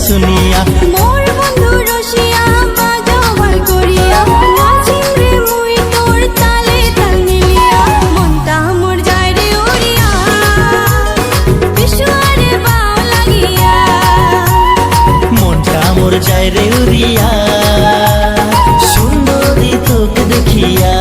শুনিয়া। মোর বন্ধু রসিয়া বাজাও ভাল করিয়া, নাচিম রে মুই তোর তালে তাল মিলিয়া। মনটা মোর যায় রে উড়িয়া, বিশুয়ারে বাও লাগিয়া। মনটা মোর যায় রে উড়িয়া, সুন্দরী তোকে দেখিয়া।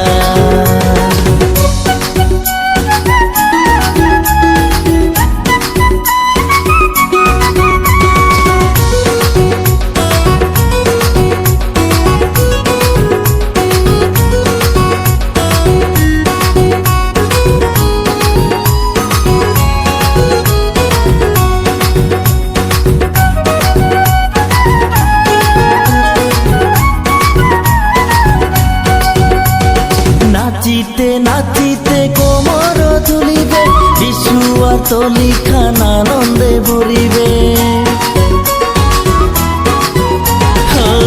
নাচিতে নাচিতে কোমর তুলিবে, বিশুয়া তলি খান আনন্দে ভরিবে।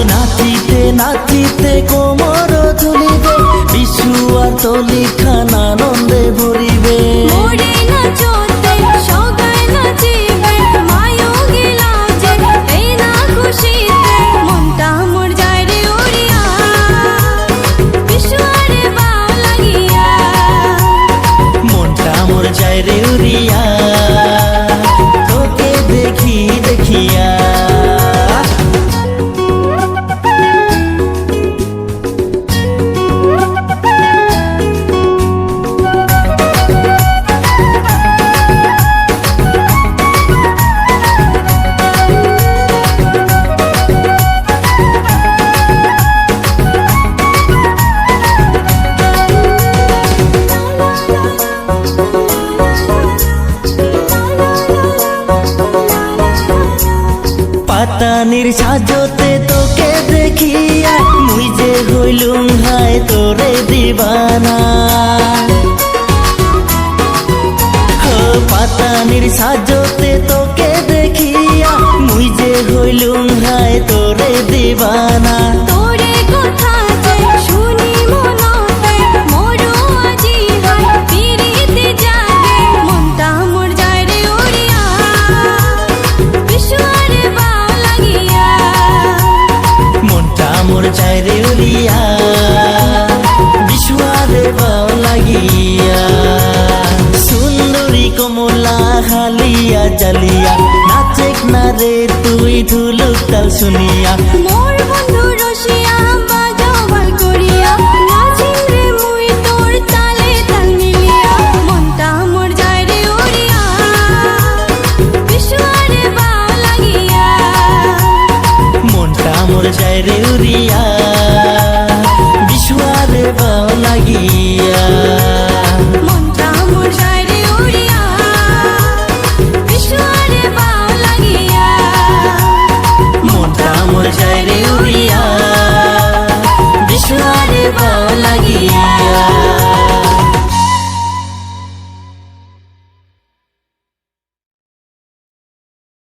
নাচিতে নাচিতে কোমর তুলিবে, বিশুয়া তলি খান আনন্দে ভরিবে। মোরে নাচতে সগায় নাচিবে, মায়ো গেলাম যে এই না খুশিতে। মনটা মোর যায় রে উড়িয়া, বিশুয়ারে বাও লাগিয়া। মনটা মোর যায় রে উড়িয়া, তোকে দেখি দেখিয়া। পাতানির সাজতে তোকে দেখিয়া, মুই যে হইলুম হায় তোরে দিবানা। পাতানির সাজতে তোকে দেখিয়া, মুই যে হইলুম হায় তোরে দিবানা। তোরে কথা যে শুনি মনতে, মোরও আজি হায় পিরিতে জাগে। মনটা মোর যায় রে উড়িয়া, বিশুয়ারে বাও লাগিয়া। মনটা মোর যায় রে উড়িয়া, বিশুয়ারে বাও লাগিয়া। সুন্দরী কমলা হালিয়া জালিয়া, নাচেক না রে তুই ঢুলুক তাল শুনিয়া। মোর বন্ধু